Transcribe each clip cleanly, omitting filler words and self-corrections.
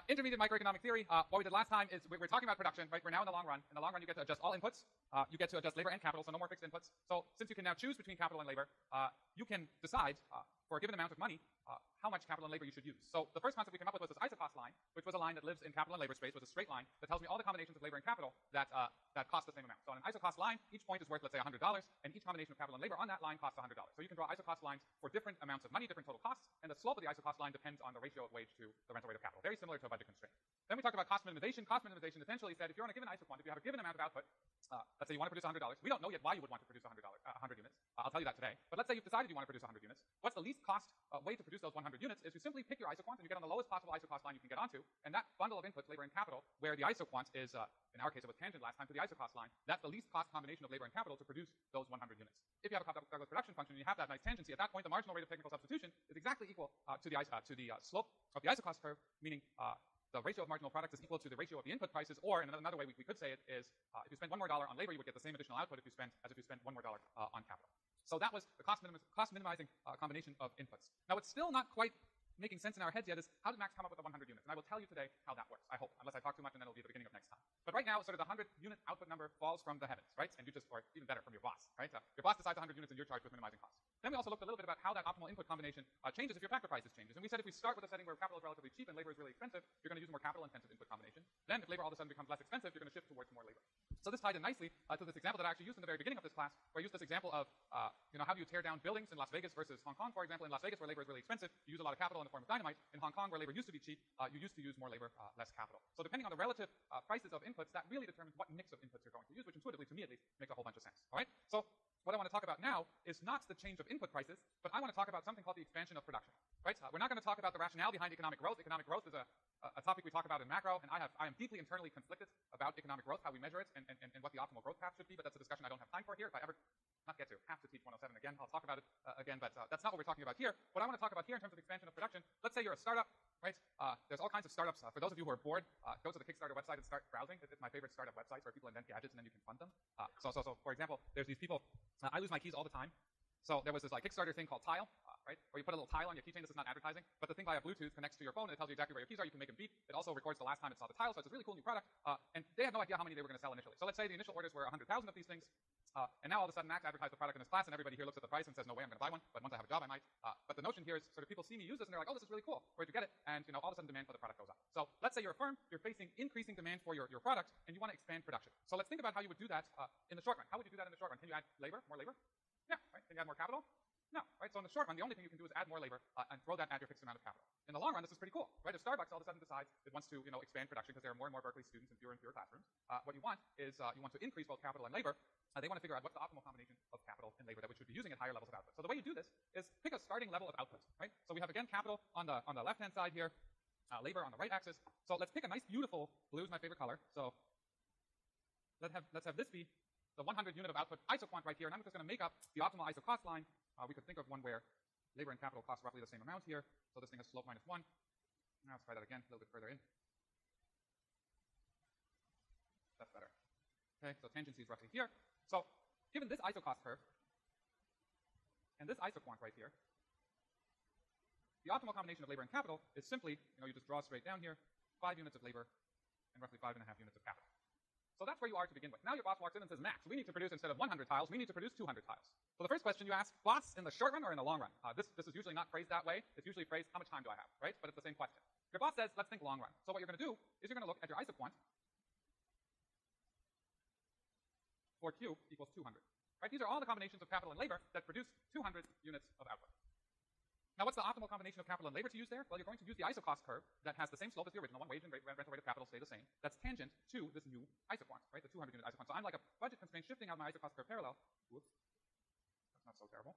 Intermediate microeconomic theory, what we did last time is we're talking about production, right? We're now in the long run. In the long run, you get to adjust all inputs. You get to adjust labor and capital, so no more fixed inputs. So since you can now choose between capital and labor, you can decide for a given amount of money how much capital and labor you should use. So the first concept we came up with was this isocost line, which was a line that lives in capital and labor space, was a straight line that tells me all the combinations of labor and capital that cost the same amount. So on an isocost line, each point is worth, let's say, $100, and each combination of capital and labor on that line costs $100. So you can draw isocost lines for different amounts of money, different total costs, and the slope of the isocost line depends on the ratio of wage to the rental rate of capital. Very similar to a budget constraint. Then we talked about cost minimization. Cost minimization essentially said if you're on a given isoquant, if you have a given amount of output, let's say you want to produce $100. We don't know yet why you would want to produce 100 units. I'll tell you that today. But let's say you've decided you want to produce 100 units. What's the least cost way to produce those 100 units is you simply pick your isoquant and you get on the lowest possible isocost line you can get onto, and that bundle of inputs, labor and capital, where the isoquant is, in our case it was tangent last time to the isocost line, that's the least cost combination of labor and capital to produce those 100 units. If you have a Cobb-Douglas production function and you have that nice tangency, at that point the marginal rate of technical substitution is exactly equal to the slope of the isocost curve, meaning the ratio of marginal products is equal to the ratio of the input prices, or in another way we could say it is, if you spend $1 more on labor, you would get the same additional output as if you spent $1 more on capital. So that was the cost minimizing combination of inputs. Now what's still not quite making sense in our heads yet is how did Max come up with the 100 units? And I will tell you today how that works, I hope, unless I talk too much and then it'll be the beginning of next time. But right now, sort of the 100 unit output number falls from the heavens, right? And you just, or even better, from your boss, right? Your boss decides 100 units and you're charged with minimizing costs. Then we also looked a little bit about how that optimal input combination changes if your factor prices changes. And we said if we start with a setting where capital is relatively cheap and labor is really expensive, you're going to use a more capital intensive input combination. Then if labor all of a sudden becomes less expensive, you're going to shift towards more labor. So this tied in nicely to this example that I actually used in the very beginning of this class, where I used this example of, how do you tear down buildings in Las Vegas versus Hong Kong, for example. In Las Vegas, where labor is really expensive, you use a lot of capital in the form of dynamite. In Hong Kong, where labor used to be cheap, you used to use more labor, less capital. So depending on the relative prices of inputs, that really determines what mix of inputs you're going to use, which intuitively, to me at least, makes a whole bunch of sense. All right? So what I want to talk about now is not the change of input prices, but I want to talk about something called the expansion of production. Right? We're not going to talk about the rationale behind economic growth. Economic growth is a topic we talk about in macro, and I am deeply internally conflicted about economic growth, how we measure it, and what the optimal growth path should be, but that's a discussion I don't have time for here. If I ever have to teach 107 again, I'll talk about it again, but that's not what we're talking about here. What I want to talk about here in terms of expansion of production, let's say you're a startup, right? There's all kinds of startups. For those of you who are bored, go to the Kickstarter website and start browsing. It's my favorite startup websites where people invent gadgets and then you can fund them. So for example, there's these people, I lose my keys all the time. So there was this Kickstarter thing called Tile, right? Where you put a little tile on your keychain. This is not advertising, but the thing via Bluetooth connects to your phone and it tells you exactly where your keys are. You can make them beep. It also records the last time it saw the tile, so it's a really cool new product. And they had no idea how many they were going to sell initially. So let's say the initial orders were 100,000 of these things. And now all of a sudden Max advertised the product in his class and everybody here looks at the price and says, no way, I'm going to buy one, but once I have a job, I might. But the notion here is sort of people see me use this and they're like, oh, this is really cool. Where'd you get it? And all of a sudden demand for the product goes up. So let's say you're a firm, you're facing increasing demand for your product and you want to expand production. So let's think about how you would do that in the short run. How would you do that in the short run? Can you add labor? More labor? Yeah, right? Can you add more capital? No, right? So in the short run, the only thing you can do is add more labor and throw that at your fixed amount of capital. In the long run, this is pretty cool, right? If Starbucks all of a sudden decides it wants to, expand production because there are more and more Berkeley students and fewer classrooms, what you want is you want to increase both capital and labor. They want to figure out what's the optimal combination of capital and labor that we should be using at higher levels of output. So the way you do this is pick a starting level of output, right? So we have again capital on the left-hand side here, labor on the right axis. So let's pick a nice, beautiful blue is my favorite color. So let's have this be the 100 unit of output isoquant right here, and I'm just going to make up the optimal isocost line. We could think of one where labor and capital cost roughly the same amount here. So this thing has slope -1. Now let's try that again, a little bit further in. That's better. Okay, so tangency is roughly here. So given this isocost curve and this isoquant right here, the optimal combination of labor and capital is simply, you just draw straight down here, 5 units of labor and roughly 5.5 units of capital. So that's where you are to begin with. Now your boss walks in and says, Max, we need to produce, instead of 100 tiles, we need to produce 200 tiles. So the first question you ask, boss, in the short run or in the long run? This is usually not phrased that way. It's usually phrased, how much time do I have, right? But it's the same question. Your boss says, let's think long run. So what you're going to do is you're going to look at your isoquant for Q equals 200, right? These are all the combinations of capital and labor that produce 200 units of output. Now, what's the optimal combination of capital and labor to use there? Well, you're going to use the isocost curve that has the same slope as the original one. Wage and rental rate of capital stay the same. That's tangent to this new isoquant, right? The 200 unit isoquant. So I'm like a budget constraint shifting out my isocost curve parallel. Whoops. That's not so terrible.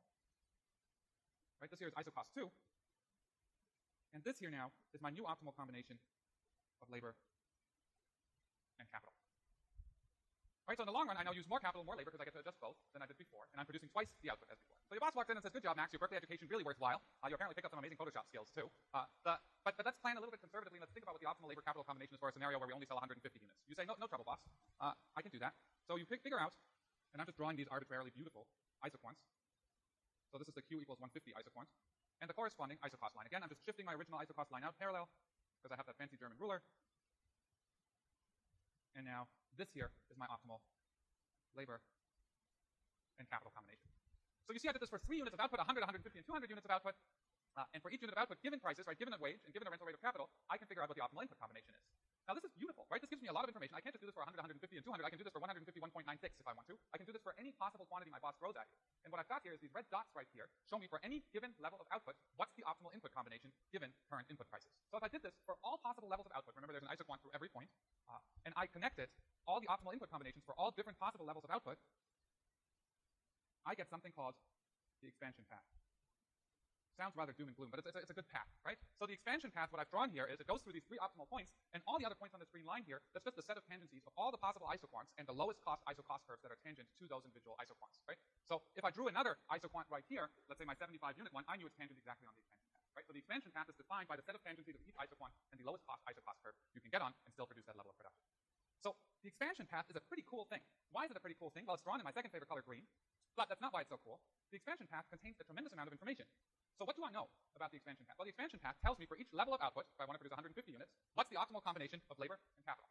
Right? This here is isocost 2. And this here now is my new optimal combination of labor and capital. Right, so in the long run, I now use more capital, more labor, because I get to adjust both than I did before, and I'm producing twice the output as before. So your boss walks in and says, good job, Max, your Berkeley education really worthwhile. You apparently picked up some amazing Photoshop skills, too. But let's plan a little bit conservatively, and let's think about what the optimal labor-capital combination is for a scenario where we only sell 150 units. You say, no trouble, boss. I can do that. So you figure out, and I'm just drawing these arbitrarily beautiful isoquants. So this is the Q equals 150 isoquant, and the corresponding isocost line. Again, I'm just shifting my original isocost line out parallel. because I have that fancy German ruler. And now this here is my optimal labor and capital combination. So you see I did this for 3 units of output, 100, 150, and 200 units of output. And for each unit of output, given prices, right, given a wage, and given the rental rate of capital, I can figure out what the optimal input combination is. Now this is beautiful, right? This gives me a lot of information. I can't just do this for 100, 150, and 200. I can do this for 151.96 if I want to. I can do this for any possible quantity my boss throws at you. And what I've got here is these red dots right here show me for any given level of output, what's the optimal input combination given current input prices. So if I did this for all possible levels of output, remember there's an isoquant through every point, and I connected all the optimal input combinations for all different possible levels of output, I get something called the expansion path. Sounds rather doom and gloom, but it's a good path, right? So the expansion path, what I've drawn here is it goes through these 3 optimal points, and all the other points on this green line here, that's just the set of tangencies of all the possible isoquants and the lowest cost isocost curves that are tangent to those individual isoquants, right? So if I drew another isoquant right here, let's say my 75 unit one, I knew its tangent exactly on the expansion path, right? So the expansion path is defined by the set of tangencies of each isoquant and the lowest cost isocost curve you can get on and still produce that level of production. So the expansion path is a pretty cool thing. Why is it a pretty cool thing? Well, it's drawn in my second favorite color, green, but that's not why it's so cool. The expansion path contains a tremendous amount of information. So what do I know about the expansion path? Well, the expansion path tells me for each level of output, if I want to produce 150 units, what's the optimal combination of labor and capital.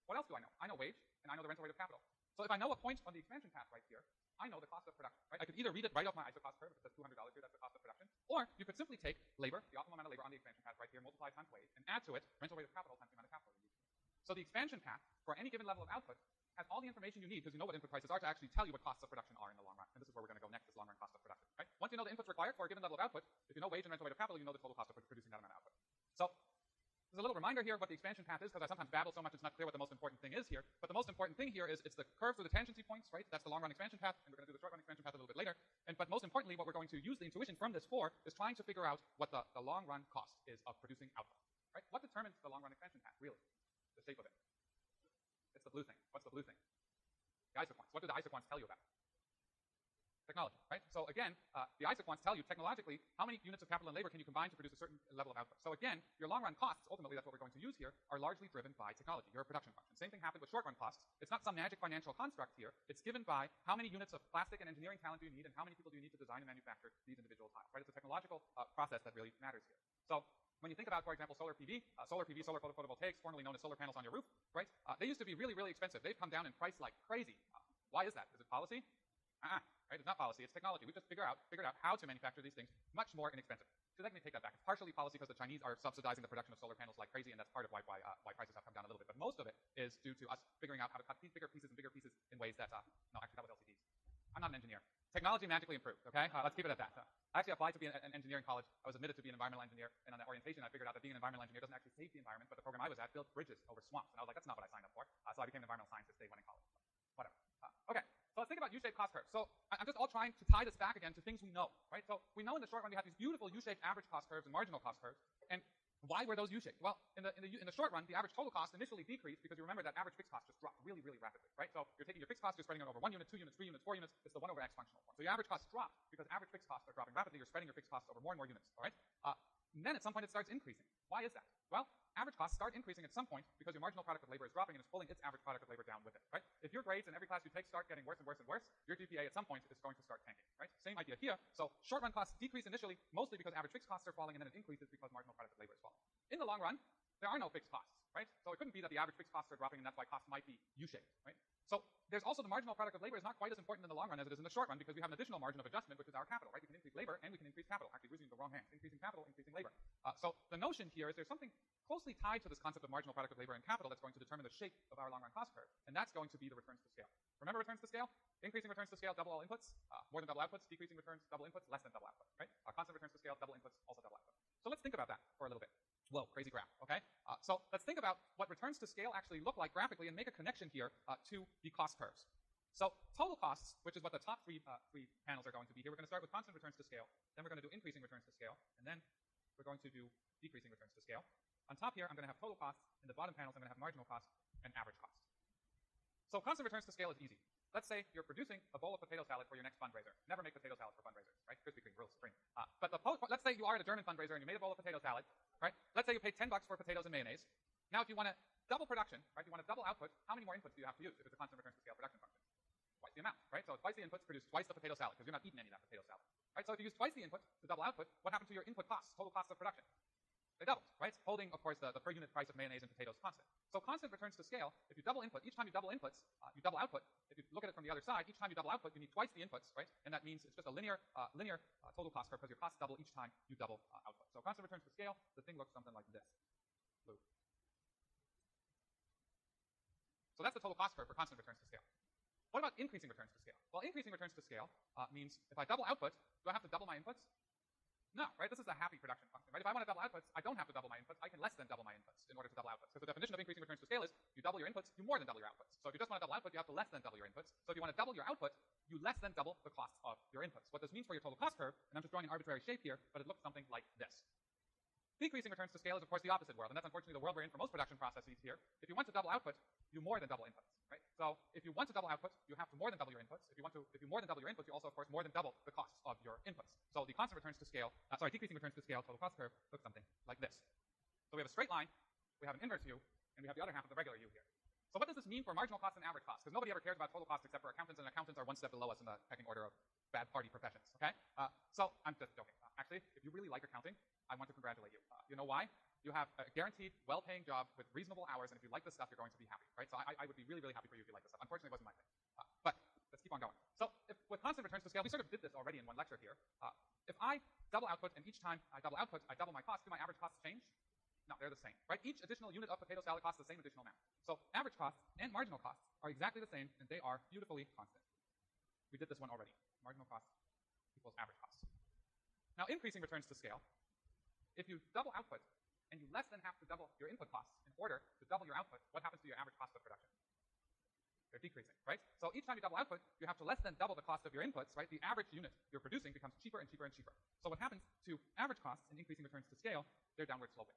What else do I know? I know wage, and I know the rental rate of capital. So if I know a point on the expansion path right here, I know the cost of production, right? I could either read it right off my isocost curve, if it says $200 here, that's the cost of production, or you could simply take labor, the optimal amount of labor on the expansion path right here, multiply times wage, and add to it rental rate of capital times the amount of capital you use. So the expansion path for any given level of output has all the information you need because you know what input prices are to actually tell you what costs of production are in the long run. And this is where we're going to go next, this long run cost of production, right? Once you know the inputs required for a given level of output, if you know wage and rental rate of capital, you know the total cost of producing that amount of output. So there's a little reminder here what the expansion path is because I sometimes babble so much it's not clear what the most important thing is here. But the most important thing here is it's the curve through the tangency points, right? That's the long run expansion path, and we're going to do the short run expansion path a little bit later. But most importantly, what we're going to use the intuition from this for is trying to figure out what the long run cost is of producing output, right? What determines the long run expansion path, really? The shape of it. It's the blue thing. What's the blue thing? The isoquants. What do the isoquants tell you about? Technology, right? So again, the isoquants tell you technologically how many units of capital and labor can you combine to produce a certain level of output. So again, your long run costs, ultimately that's what we're going to use here, are largely driven by technology. You're a production function. Same thing happened with short run costs. It's not some magic financial construct here. It's given by how many units of plastic and engineering talent do you need and how many people do you need to design and manufacture these individual tiles, right? It's a technological process that really matters here. So when you think about, for example, solar PV, solar photovoltaics, formerly known as solar panels on your roof, right? They used to be really, really expensive. They've come down in price like crazy. Why is that? Is it policy? Right? It's not policy, it's technology. We've just figured out how to manufacture these things much more inexpensive. So let me take that back. It's partially policy because the Chinese are subsidizing the production of solar panels like crazy, and that's part of why prices have come down a little bit. But most of it is due to us figuring out how to cut these bigger pieces in ways that, no, actually that was LCDs. I'm not an engineer. Technology magically improved, okay? Let's keep it at that. I actually applied to be an engineer in college. I was admitted to be an environmental engineer, and on that orientation, I figured out that being an environmental engineer doesn't actually save the environment, but the program I was at built bridges over swamps, and I was like, that's not what I signed up for. So I became an environmental scientist day one in college. Whatever. Okay. So let's think about U-shaped cost curves. So I'm just all trying to tie this back again to things we know, right? So we know in the short run we have these beautiful U-shaped average cost curves and marginal cost curves. And why were those U-shaped? Well, in the short run, the average total cost initially decreased because you remember that average fixed cost just dropped really, really rapidly, right? So you're taking your fixed cost, you're spreading it over 1 unit, 2 units, 3 units, 4 units. It's the 1 over x functional form. So your average costs dropped because average fixed costs are dropping rapidly. You're spreading your fixed costs over more and more units, all right? And then at some point it starts increasing. Why is that? Well, average costs start increasing at some point because your marginal product of labor is dropping and it's pulling its average product of labor down with it, right? If your grades in every class you take start getting worse and worse and worse, your GPA at some point is going to start tanking, right? Same idea here. So short run costs decrease initially mostly because average fixed costs are falling, and then it increases because marginal product of labor is falling. In the long run, there are no fixed costs, right? So it couldn't be that the average fixed costs are dropping and that's why costs might be U-shaped, right? So there's also the marginal product of labor is not quite as important in the long run as it is in the short run because we have an additional margin of adjustment, which is our capital, right? We can increase labor and we can increase capital. Actually, we're using the wrong hand. Increasing capital, increasing labor. So the notion here is there's something closely tied to this concept of marginal product of labor and capital that's going to determine the shape of our long run cost curve, and that's going to be the returns to scale. Remember returns to scale? Increasing returns to scale, double all inputs, more than double outputs. Decreasing returns, double inputs, less than double output, right? Constant returns to scale, double inputs, also double output. So let's think about that for a little bit. Whoa, crazy graph, okay? So let's think about what returns to scale actually look like graphically and make a connection here to the cost curves. So total costs, which is what the top three panels are going to be here, we're going to start with constant returns to scale, then we're going to do increasing returns to scale, and then we're going to do decreasing returns to scale. On top here, I'm going to have total costs. In the bottom panels, I'm going to have marginal costs and average costs. So constant returns to scale is easy. Let's say you're producing a bowl of potato salad for your next fundraiser. Never make potato salad for fundraisers, right? Krispy Kreme, real supreme. But let's say you are at a German fundraiser and you made a bowl of potato salad, right? Let's say you paid $10 for potatoes and mayonnaise. Now, if you want to double production, right? You want to double output, how many more inputs do you have to use if it's a constant returns to scale production function? Twice the amount, right? So twice the inputs produce twice the potato salad because you're not eating any of that potato salad, right? So if you use twice the input to double output, what happens to your input costs, total costs of production? they doubled, right? Holding, of course, the per unit price of mayonnaise and potatoes constant. So constant returns to scale. If you double input, each time you double inputs, you double output. If you look at it from the other side, each time you double output, you need twice the inputs, right? And that means it's just a linear total cost curve because your costs double each time you double output. So constant returns to scale, the thing looks something like this. Blue. So that's the total cost curve for constant returns to scale. What about increasing returns to scale? Well, increasing returns to scale means if I double output, do I have to double my inputs? No, right? This is a happy production function, right? If I want to double outputs, I don't have to double my inputs. I can less than double my inputs in order to double outputs. Because the definition of increasing returns to scale is you double your inputs, you more than double your outputs. So if you just want to double output, you have to less than double your inputs. So if you want to double your output, you less than double the cost of your inputs. What this means for your total cost curve, and I'm just drawing an arbitrary shape here, but it looks something like this. Decreasing returns to scale is, of course, the opposite world, and that's unfortunately the world we're in for most production processes here. If you want to double output, you more than double inputs, right? So if you want to double output, you have to more than double your inputs. If you more than double your inputs, you also, of course, more than double the costs of your inputs. So the constant returns to scale, decreasing returns to scale total cost curve looks something like this. So we have a straight line, we have an inverse U, and we have the other half of the regular U here. So what does this mean for marginal cost and average cost? Because nobody ever cares about total cost except for accountants, and accountants are one step below us in the pecking order of bad party professions, okay? So I'm just joking. Actually, if you really like accounting, I want to congratulate you. You know why? You have a guaranteed, well-paying job with reasonable hours, and if you like this stuff, you're going to be happy, right? So I would be really, really happy for you if you like this stuff. Unfortunately, it wasn't my thing. But let's keep on going. So with constant returns to scale, we sort of did this already in one lecture here. If I double output, and each time I double output, I double my cost, do my average costs change? No, they're the same, right? Each additional unit of potato salad costs the same additional amount. So average costs and marginal costs are exactly the same, and they are beautifully constant. We did this one already. Marginal cost equals average costs. Now, increasing returns to scale, if you double output, and you less than have to double your input costs in order to double your output, what happens to your average cost of production? They're decreasing, right? So each time you double output, you have to less than double the cost of your inputs, right? The average unit you're producing becomes cheaper and cheaper and cheaper. So what happens to average costs in increasing returns to scale? They're downward sloping.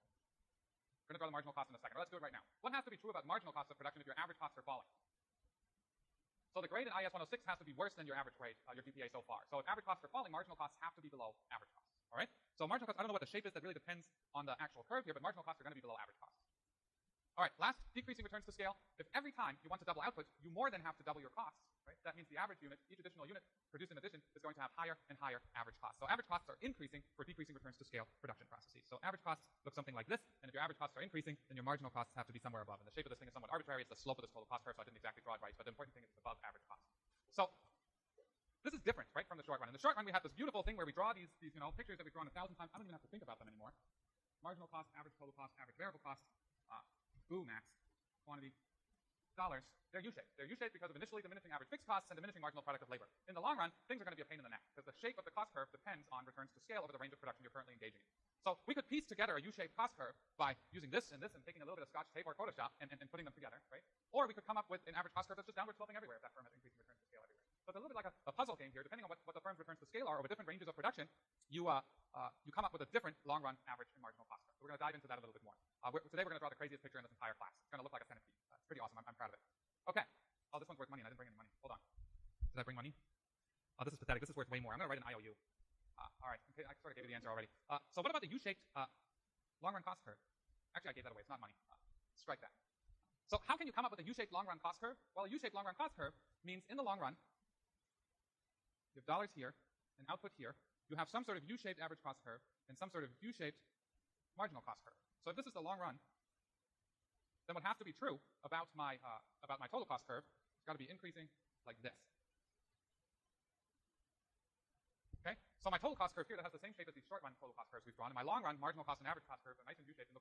We're going to draw the marginal cost in a second, but let's do it right now. What has to be true about marginal cost of production if your average costs are falling? So the grade in IS 106 has to be worse than your average grade, your GPA so far. So if average costs are falling, marginal costs have to be below average costs. All right? So marginal costs, I don't know what the shape is. That really depends on the actual curve here, but marginal costs are going to be below average costs. All right, last, decreasing returns to scale. If every time you want to double output, you more than have to double your costs, right? That means the average unit, each additional unit produced in addition, is going to have higher and higher average costs. So average costs are increasing for decreasing returns to scale production processes. So average costs look something like this, and if your average costs are increasing, then your marginal costs have to be somewhere above. And the shape of this thing is somewhat arbitrary. It's the slope of this total cost curve, so I didn't exactly draw it right, but the important thing is it's above average costs. So this is different, right, from the short run. In the short run, we have this beautiful thing where we draw these pictures that we've drawn 1,000 times. I don't even have to think about them anymore. Marginal cost, average total cost, average variable cost, max, quantity, dollars. They're U-shaped. They're U-shaped because of initially diminishing average fixed costs and diminishing marginal product of labor. In the long run, things are going to be a pain in the neck because the shape of the cost curve depends on returns to scale over the range of production you're currently engaging in. So we could piece together a U-shaped cost curve by using this and this and taking a little bit of Scotch tape or Photoshop and putting them together, right? Or we could come up with an average cost curve that's just downward sloping everywhere if that firm has increasing returns to scale everywhere. So it's a little bit like a puzzle game here. Depending on what the firm's returns to scale are over different ranges of production, you come up with a different long-run average and marginal cost curve. So we're going to dive into that a little bit more. Today we're going to draw the craziest picture in this entire class. It's going to look like a centipede. It's pretty awesome. I'm proud of it. Okay. Oh, this one's worth money, and I didn't bring any money. Hold on. Did I bring money? Oh, this is pathetic. This is worth way more. I'm going to write an IOU. All right. Okay, I sort of gave you the answer already. So what about the U-shaped long-run cost curve? Actually, I gave that away. It's not money. Strike that. So how can you come up with a U-shaped long-run cost curve? Well, a U-shaped long-run cost curve means in the long run, you have dollars here and output here. You have some sort of U-shaped average cost curve and some sort of U-shaped marginal cost curve. So if this is the long run, then what has to be true about my total cost curve, it's got to be increasing like this. Okay? So my total cost curve here that has the same shape as these short run total cost curves we've drawn, and my long run marginal cost and average cost curves are nice and U-shaped, and